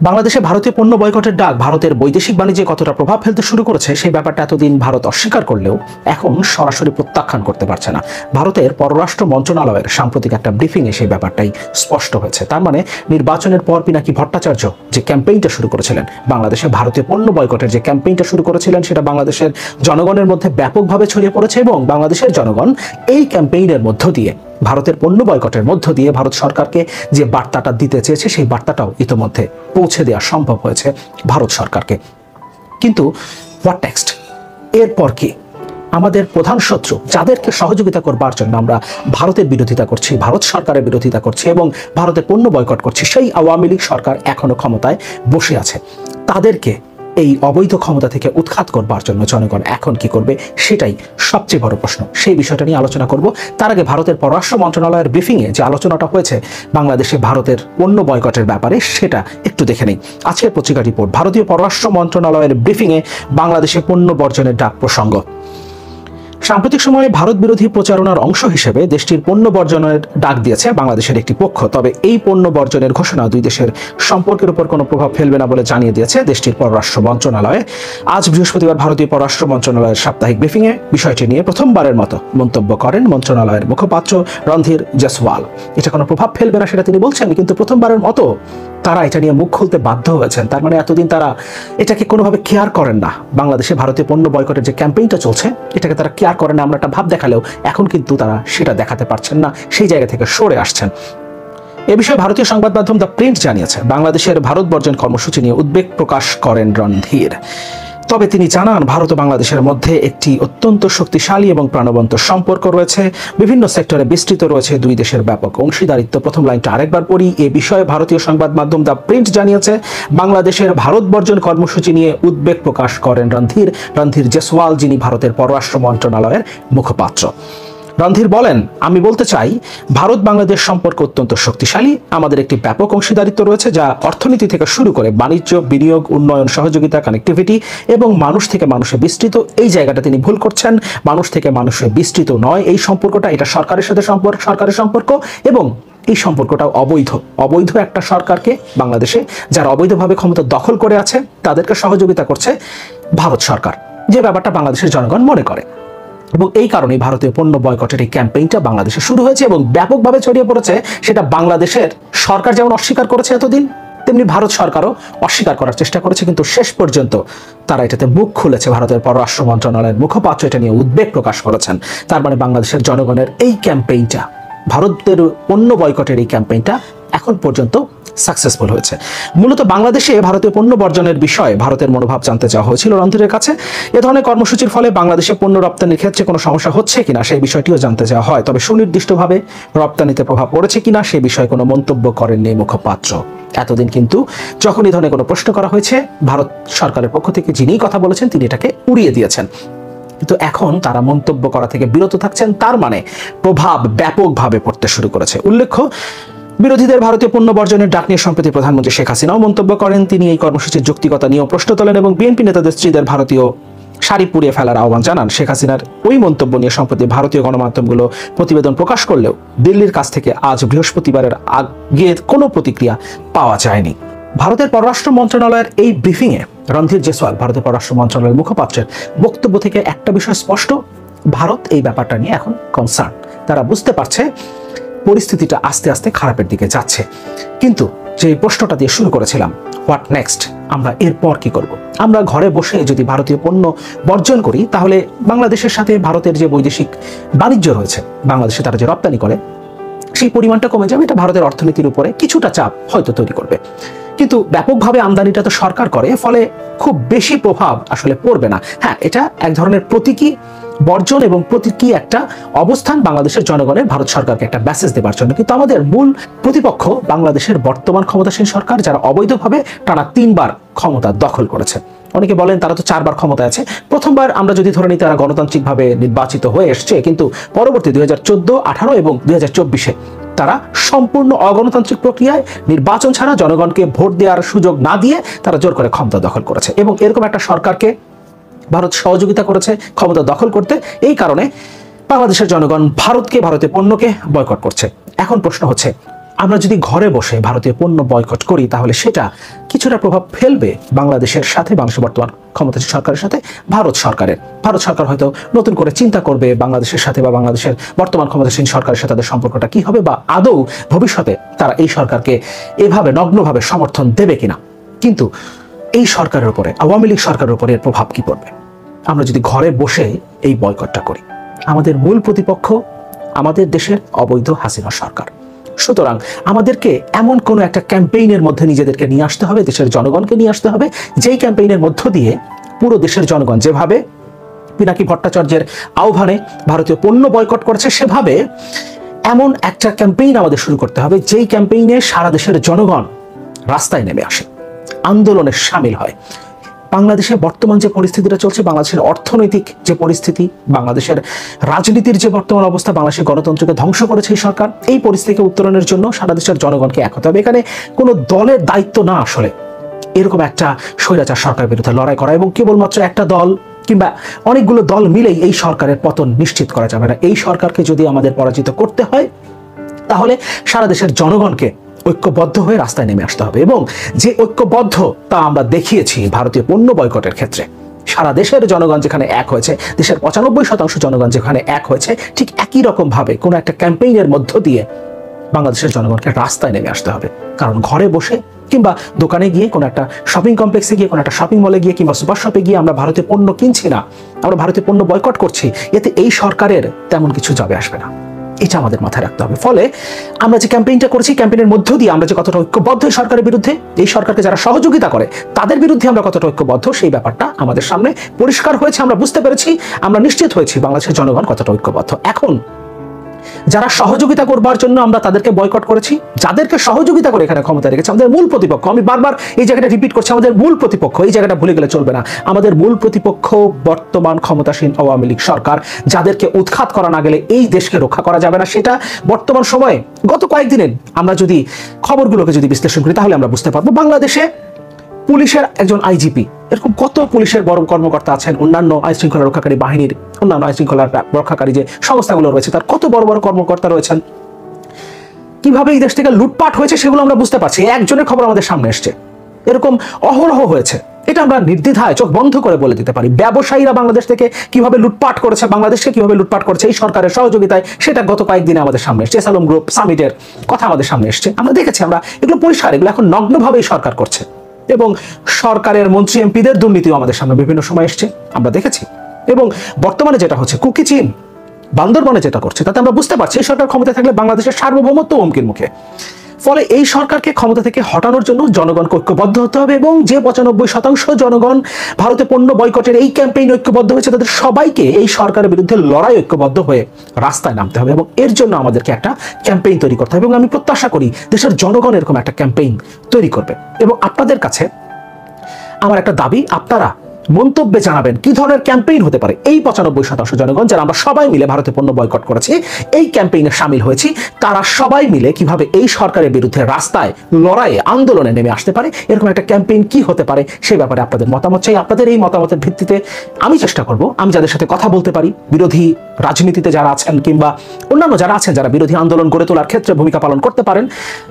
বাংলাদেশে ভারতীয় পণ্য বয়কটের ডাক ভারতের বৈদেশিক বাণিজ্যে কতটা প্রভাব ফেলতে শুরু করেছে সেই ব্যাপারটা এতদিন ভারত অস্বীকার করলেও এখন সরাসরি প্রত্যাখ্যান করতে পারছে না। ভারতের পররাষ্ট্র মন্ত্রণালয়ের সাম্প্রতিক একটা ব্রিফিংয়ে সেই ব্যাপারটাই স্পষ্ট হয়েছে। তার মানে নির্বাচনের পর পিনাকি ভট্টাচার্য যে ক্যাম্পেইনটা শুরু করেছিলেন, বাংলাদেশে ভারতীয় পণ্য বয়কটের যে ক্যাম্পেইনটা শুরু করেছিলেন, সেটা বাংলাদেশের জনগণের মধ্যে ব্যাপকভাবে ছড়িয়ে পড়েছে এবং বাংলাদেশের জনগণ এই ক্যাম্পেইনের মধ্য দিয়ে, ভারতের পণ্য বয়কটের মধ্য দিয়ে ভারত সরকারকে যে বার্তাটা দিতে চেয়েছে সেই বার্তাটাও ইতোমধ্যে পৌঁছে দেওয়া সম্ভব হয়েছে ভারত সরকারকে। কিন্তু হোয়াট নেক্সট? এরপর কি? আমাদের প্রধান শত্রু যাদেরকে সহযোগিতা করবার জন্য আমরা ভারতের বিরোধিতা করছি, ভারত সরকারের বিরোধিতা করছি এবং ভারতের পণ্য বয়কট করছি, সেই আওয়ামী লীগ সরকার এখনো ক্ষমতায় বসে আছে। তাদেরকে এই অবৈধ ক্ষমতা থেকে উৎখাত করবার জন্য জনগণ এখন কি করবে, সেটাই সবচেয়ে বড় প্রশ্ন। সেই বিষয়টা নিয়ে আলোচনা করব। তার আগে ভারতের পররাষ্ট্র মন্ত্রণালয়ের ব্রিফিংয়ে যে আলোচনাটা হয়েছে বাংলাদেশে ভারতের পণ্য বয়কটের ব্যাপারে, সেটা একটু দেখে নেই। আজকের পত্রিকা রিপোর্ট, ভারতীয় পররাষ্ট্র মন্ত্রণালয়ের ব্রিফিংয়ে বাংলাদেশে পণ্য বর্জনের ডাক প্রসঙ্গ। সাম্প্রতিক সময়ে ভারত বিরোধী প্রচারণার অংশ হিসেবে দেশটির পণ্য বর্জনের ডাক দিয়েছে বাংলাদেশের একটি পক্ষ। তবে এই পণ্য বর্জনের ঘোষণা দুই দেশের সম্পর্কের উপর কোনো প্রভাব ফেলবে না বলে জানিয়ে দিয়েছে দেশটির পররাষ্ট্র মন্ত্রণালয়। আজ বৃহস্পতিবার ভারতীয় পররাষ্ট্র মন্ত্রণালয়ের সাপ্তাহিক ব্রিফিংয়ে বিষয়টি নিয়ে প্রথমবারের মতো মন্তব্য করেন মন্ত্রণালয়ের মুখপাত্র রণধীর জেসওয়াল। এটা কোনো প্রভাব ফেলবে না সেটা তিনি বলছেন, কিন্তু প্রথমবারের মতো তারা এটা নিয়ে মুখ খুলতে বাধ্য হয়েছেন। তার মানে এতদিন তারা এটাকে কোনোভাবে কেয়ার করেন না। বাংলাদেশে ভারতীয় পণ্য বয়কটের যে ক্যাম্পেইনটা চলছে, এটাকে তারা কেয়ার করেন না, আমরা একটা ভাব দেখালেও এখন কিন্তু তারা সেটা দেখাতে পারছেন না, সেই জায়গা থেকে সরে আসছেন। এ বিষয়ে ভারতীয় সংবাদ মাধ্যম দ্য প্রিন্ট জানিয়েছে, বাংলাদেশের ভারত বর্জন কর্মসূচি নিয়ে উদ্বেগ প্রকাশ করেন রণধীর। তবে তিনি জানান, ভারত ও বাংলাদেশের মধ্যে একটি অত্যন্ত শক্তিশালী এবং প্রাণবন্ত সম্পর্ক রয়েছে। বিভিন্ন সেক্টরে বিস্তৃত রয়েছে দুই দেশের ব্যাপক অংশীদারিত্ব। প্রথম লাইনটা আরেকবার পড়ি। এ বিষয়ে ভারতীয় সংবাদ মাধ্যম দ্য প্রিন্ট জানিয়েছে, বাংলাদেশের ভারত বর্জন কর্মসূচি নিয়ে উদ্বেগ প্রকাশ করেন রণধীর জেসওয়াল, যিনি ভারতের পররাষ্ট্র মন্ত্রণালয়ের মুখপাত্র। রণধীর বলেন, আমি বলতে চাই ভারত বাংলাদেশ সম্পর্ক অত্যন্ত শক্তিশালী। আমাদের একটি ব্যাপক অংশীদারিত্ব রয়েছে, যা অর্থনীতি থেকে শুরু করে বাণিজ্য, বিনিয়োগ, উন্নয়ন, সহযোগিতা, কানেক্টিভিটি এবং মানুষ থেকে মানুষে বিস্তৃত। এই জায়গাটা তিনি ভুল করছেন, মানুষ থেকে মানুষে বিস্তৃত নয় এই সম্পর্কটা, এটা সরকারের সাথে সরকারের সম্পর্ক এবং এই সম্পর্কটাও অবৈধ একটা সরকারকে, বাংলাদেশে যারা অবৈধভাবে ক্ষমতা দখল করে আছে তাদেরকে সহযোগিতা করছে ভারত সরকার, যে ব্যাপারটা বাংলাদেশের জনগণ মনে করে। এবং এই কারণে ভারতীয় পণ্য বয়কটের এই ক্যাম্পেইনটা বাংলাদেশে শুরু হয়েছে এবং ব্যাপকভাবে ছড়িয়ে পড়েছে। সেটা বাংলাদেশের সরকার যেমন অস্বীকার করেছে এতদিন, তেমনি ভারত সরকারও অস্বীকার করার চেষ্টা করেছে, কিন্তু শেষ পর্যন্ত তারা এটাতে মুখ খুলেছে। ভারতের পররাষ্ট্র মন্ত্রণালয়ের মুখপাত্র এটা নিয়ে উদ্বেগ প্রকাশ করেছেন। তার মানে বাংলাদেশের জনগণের এই ক্যাম্পেইনটা, ভারতের পণ্য বয়কটের এই ক্যাম্পেইনটা এখন পর্যন্ত সাকসেসফুল হয়েছে। মূলত বাংলাদেশে ভারতীয় পণ্য বর্জনের বিষয়ে ভারতের মনোভাব জানতে চাওয়া হয়েছিল রণধীরের কাছে। এ ধরনের কর্মসূচির ফলে বাংলাদেশে পণ্য রপ্তানির ক্ষেত্রে কোনো সমস্যা হচ্ছে কিনা সেই বিষয়টিও জানতে চাওয়া হয়। তবে সুনির্দিষ্টভাবে রপ্তানিতে প্রভাব পড়েছে কিনা সে বিষয়ে কোনো মন্তব্য করেননি মুখপাত্র। এতদিন কিন্তু যখন এই ধরনের কোনো প্রশ্ন করা হয়েছে, ভারত সরকারের পক্ষ থেকে যিনি কথা বলেছেন তিনি এটাকে উড়িয়ে দিয়েছেন। কিন্তু এখন তারা মন্তব্য করা থেকে বিরত থাকছেন, তার মানে প্রভাব ব্যাপকভাবে পড়তে শুরু করেছে। উল্লেখ্য, বিরোধীদের ভারতীয় পণ্য বর্জনের ডাক নিয়ে সম্প্রতি প্রধানমন্ত্রী শেখ হাসিনাও মন্তব্য করেন। তিনি এই কর্মসূচির যৌক্তিকতা নিয়েও প্রশ্ন তোলেন এবং বিএনপি নেতাদের স্ত্রীদের ভারতীয় শাড়ি পুড়িয়ে ফেলার আহ্বান জানান। শেখ হাসিনার ওই মন্তব্য নিয়ে সম্প্রতি ভারতীয় গণমাধ্যমগুলো প্রতিবেদন প্রকাশ করলেও দিল্লির কাছ থেকে আজ বৃহস্পতিবারের আগে কোনো প্রতিক্রিয়া পাওয়া যায়নি। ভারতের পররাষ্ট্র মন্ত্রণালয়ের এই ব্রিফিংয়ে রণধীর জেসওয়াল, ভারতের পররাষ্ট্র মন্ত্রণালয়ের মুখপাত্রের বক্তব্য থেকে একটা বিষয় স্পষ্ট, ভারত এই ব্যাপারটা নিয়ে এখন কনসার্ন। তারা বুঝতে পারছে পরিস্থিতিটা আস্তে আস্তে খারাপের দিকে যাচ্ছে। কিন্তু যে প্রশ্নটা দিয়ে শুরু করেছিলাম, হোয়াট নেক্সট, আমরা এরপর কি করব? আমরা ঘরে বসে যদি ভারতীয় পণ্য বর্জন করি, তাহলে বাংলাদেশের সাথে ভারতের যে বৈদেশিক বাণিজ্য রয়েছে, বাংলাদেশে তারা যে রপ্তানি করে সেই পরিমাণটা কমে যাবে। এটা ভারতের অর্থনীতির উপরে কিছুটা চাপ হয়তো তৈরি করবে, কিন্তু ব্যাপকভাবে আমদানিটা তো সরকার করে, ফলে খুব বেশি প্রভাব আসলে পড়বে না। হ্যাঁ, এটা এক ধরনের প্রতীকী বর্জন এবং প্রতীকী একটা অবস্থান বাংলাদেশের জনগণের ভারত সরকারকে একটা মেসেজ দেবার জন্য। কিন্তু আমাদের মূল প্রতিপক্ষ বাংলাদেশের বর্তমান ক্ষমতাসীন সরকার, যারা অবৈধভাবে টানা 3 বার ক্ষমতা দখল করেছে। অনেকে বলেন তারা তো 4 বার ক্ষমতায় আছে। প্রথমবার আমরা যদি ধরে নিই তারা গণতান্ত্রিকভাবে নির্বাচিত হয়ে এসছে, কিন্তু পরবর্তী 2014, 18 এবং 2024-এ তারা সম্পূর্ণ অগণতান্ত্রিক প্রক্রিয়ায় নির্বাচন ছাড়া জনগণকে ভোট দেওয়ার সুযোগ না দিয়ে তারা জোর করে ক্ষমতা দখল করেছে এবং এরকম একটা সরকারকে ভারত সহযোগিতা করেছে ক্ষমতা দখল করতে। এই কারণে বাংলাদেশের জনগণ ভারতের পণ্যকে বয়কট করছে। এখন প্রশ্ন হচ্ছে, আমরা যদি ঘরে বসে ভারতীয় পণ্য বয়কট করি তাহলে সেটা কিছুটা প্রভাব ফেলবে বাংলাদেশের সাথে, বাংলাদেশের বর্তমান ক্ষমতাসীন সরকারের সাথে ভারত সরকারের। ভারত সরকার হয়তো নতুন করে চিন্তা করবে বাংলাদেশের সাথে বা বাংলাদেশের বর্তমান ক্ষমতাসীন সরকারের সাথে তাদের সম্পর্কটা কি হবে, বা আদৌ ভবিষ্যতে তারা এই সরকারকে এভাবে নগ্নভাবে সমর্থন দেবে কিনা। কিন্তু এই সরকারের উপরে, আওয়ামী লীগ সরকারের উপরে এর প্রভাব কি পড়বে আমরা যদি ঘরে বসে এই বয়কটটা করি? আমাদের মূল প্রতিপক্ষ আমাদের দেশের অবৈধ হাসিনা সরকার। সুতরাং আমাদেরকে এমন কোনো একটা ক্যাম্পেইনের মধ্যে নিজেদেরকে নিয়ে আসতে হবে, দেশের জনগণকে নিয়ে আসতে হবে, যেই ক্যাম্পেইনের মধ্য দিয়ে পুরো দেশের জনগণ যেভাবে পিনাকি ভট্টাচার্যের আহ্বানে ভারতীয় পণ্য বয়কট করেছে, সেভাবে এমন একটা ক্যাম্পেইন আমাদের শুরু করতে হবে যেই ক্যাম্পেইনে সারা দেশের জনগণ রাস্তায় নেমে আসে, আন্দোলনে সামিল হয়। বাংলাদেশে বর্তমান যে পরিস্থিতিটা চলছে, বাংলাদেশের অর্থনৈতিক যে পরিস্থিতি, বাংলাদেশের রাজনীতির যে বর্তমান অবস্থা, বাংলাদেশের গণতন্ত্রকে ধ্বংস করেছে এই সরকার, এই পরিস্থিতিকে উত্তরণের জন্য সারা দেশের জনগণকে এক হতে হবে। এখানে কোনো দলের দায়িত্ব না আসলে এরকম একটা স্বৈরাচার সরকারের বিরুদ্ধে লড়াই করা, এবং কেবলমাত্র একটা দল কিংবা অনেকগুলো দল মিলেই এই সরকারের পতন নিশ্চিত করা যাবে না। এই সরকারকে যদি আমাদের পরাজিত করতে হয় তাহলে সারা দেশের জনগণকে ঐক্যবদ্ধ হয়ে রাস্তায় নেমে আসতে হবে, এবং যে ঐক্যবদ্ধ তা আমরা দেখিয়েছি ভারতীয় পণ্য বয়কটের ক্ষেত্রে। সারা দেশের জনগণ যেখানে এক হয়েছে, দেশের 95% জনগণ যেখানে এক হয়েছে, ঠিক একই রকম ভাবে কোনো একটা ক্যাম্পেইনের মধ্য দিয়ে বাংলাদেশের জনগণকে রাস্তায় নেমে আসতে হবে। কারণ ঘরে বসে কিংবা দোকানে গিয়ে, কোনো একটা শপিং কমপ্লেক্সে গিয়ে, কোনো একটা শপিং মলে গিয়ে কিংবা সুপার শপে গিয়ে আমরা ভারতীয় পণ্য কিনছি না, আমরা ভারতীয় পণ্য বয়কট করছি, এতে এই সরকারের তেমন কিছু যাবে আসবে না। এটা আমাদের মাথায় রাখতে হবে। ফলে আমরা যে ক্যাম্পেইনটা করেছি, ক্যাম্পেইনের মধ্য দিয়ে আমরা যে কতটা ঐক্যবদ্ধ এই সরকারের বিরুদ্ধে, এই সরকারকে যারা সহযোগিতা করে তাদের বিরুদ্ধে আমরা কতটা ঐক্যবদ্ধ, সেই ব্যাপারটা আমাদের সামনে পরিষ্কার হয়েছে, আমরা বুঝতে পেরেছি, আমরা নিশ্চিত হয়েছি বাংলাদেশের জনগণ কতটা ঐক্যবদ্ধ। এখন যারা সহযোগিতা করবার জন্য আমরা তাদেরকে বয়কট করেছি, যাদেরকে সহযোগিতা করে এখানে ক্ষমতা রেখেছে আমাদের মূল প্রতিপক্ষ, আমি বারবার এই জায়গাটা রিপিট করছি, আমাদের মূল প্রতিপক্ষ, এই জায়গাটা ভুলে গেলে চলবে না, আমাদের মূল প্রতিপক্ষ বর্তমান ক্ষমতাসীন আওয়ামী লীগ সরকার, যাদেরকে উৎখাত করা না গেলে এই দেশকে রক্ষা করা যাবে না। সেটা বর্তমান সময়ে গত কয়েকদিনের আমরা যদি খবরগুলোকে যদি বিশ্লেষণ করি তাহলে আমরা বুঝতে পারবো। বাংলাদেশে পুলিশের একজন আইজিপি, এরকম কত পুলিশের বড় কর্মকর্তা আছেন, অন্যান্য আইন শৃঙ্খলা রক্ষাকারী বাহিনীর, অন্যান্য আইন শৃঙ্খলা রক্ষাকারী যে সংস্থাগুলো রয়েছে তার কত বড় বড় কর্মকর্তা রয়েছেন। কিভাবে এই দেশ থেকে লুটপাট হয়েছে সেগুলো আমরা বুঝতে পারছি। একজনের খবর আমাদের সামনে এসছে, এরকম অহরহ হয়েছে। এটা আমরা নির্দ্বিধায় চোখ বন্ধ করে বলে দিতে পারি। ব্যবসায়ীরা বাংলাদেশ থেকে কিভাবে লুটপাট করেছে, বাংলাদেশকে কিভাবে লুটপাট করেছে এই সরকারের সহযোগিতায়, সেটা গত কয়েকদিনে আমাদের সামনে এসছে। এসালম গ্রুপ সামিটের কথা আমাদের সামনে এসছে, আমরা দেখেছি, আমরা এগুলো পরিষ্কার, এগুলো এখন নগ্নভাবেই সরকার করছে। এবং সরকারের মন্ত্রী এমপিদের দুর্নীতিও আমাদের সামনে বিভিন্ন সময় এসছে, আমরা দেখেছি। এবং বর্তমানে যেটা হচ্ছে কুকি চীন বান্দরবনে যেটা করছে, তাতে আমরা বুঝতে পারছি এই সরকার ক্ষমতায় থাকলে বাংলাদেশের সার্বভৌমত্ব হুমকির মুখে। ফলে এই সরকারকে ক্ষমতা থেকে হটানোর জন্য জনগণকে ঐক্যবদ্ধ হতে হবে, এবং যে 95% জনগণ ভারতে পণ্য বয়কটের এই ক্যাম্পেইন ঐক্যবদ্ধ হয়েছে তাদের সবাইকে এই সরকারের বিরুদ্ধে লড়াই ঐক্যবদ্ধ হয়ে রাস্তায় নামতে হবে, এবং এর জন্য আমাদেরকে একটা ক্যাম্পেইন তৈরি করতে হবে। এবং আমি প্রত্যাশা করি দেশের জনগণ এরকম একটা ক্যাম্পেইন তৈরি করবে। এবং আপনাদের কাছে আমার একটা দাবি, আপনারা মন্তব্যে জানাবেন কি ধরনের ক্যাম্পেইন হতে পারে। এই 95% জনগণ যারা আমরা সবাই মিলে ভারতীয় পণ্য বয়কট করেছি, এই ক্যাম্পেইনে সামিল হয়েছি, তারা সবাই মিলে কিভাবে এই সরকারের বিরুদ্ধে রাস্তায় লড়াইয়ে আন্দোলনে নেমে আসতে পারে, এরকম একটা ক্যাম্পেইন কি হতে পারে সেই ব্যাপারে আপনাদের মতামত চাই। আপনাদের এই মতামতের ভিত্তিতে আমি চেষ্টা করব, আমি যাদের সাথে কথা বলতে পারি, বিরোধী রাজনীতিতে যারা আছেন কিংবা অন্যান্য যারা আছেন যারা বিরোধী আন্দোলন গড়ে তোলার ক্ষেত্রে ভূমিকা পালন করতে পারেন,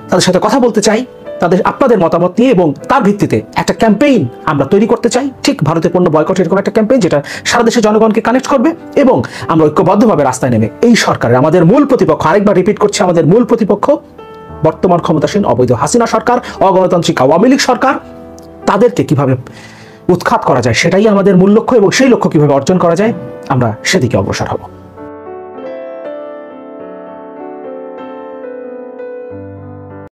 তাদের সাথে কথা বলতে চাই, তাদের আপনাদের মতামত নিয়ে, এবং তার ভিত্তিতে একটা ক্যাম্পেইন আমরা তৈরি করতে চাই, ঠিক ভারতীয় পণ্য বয়কটের এরকম একটা ক্যাম্পেইন যেটা সারা দেশের জনগণকে কানেক্ট করবে, এবং আমরা ঐক্যবদ্ধভাবে রাস্তায় নেমে এই সরকারের, আমাদের মূল প্রতিপক্ষ, আরেকবার রিপিট করছি, আমাদের মূল প্রতিপক্ষ বর্তমান ক্ষমতাসীন অবৈধ হাসিনা সরকার, অগণতান্ত্রিক আওয়ামী লীগ সরকার, তাদেরকে কিভাবে উৎখাত করা যায় সেটাই আমাদের মূল লক্ষ্য, এবং সেই লক্ষ্য কিভাবে অর্জন করা যায় আমরা সেদিকে অগ্রসর হব।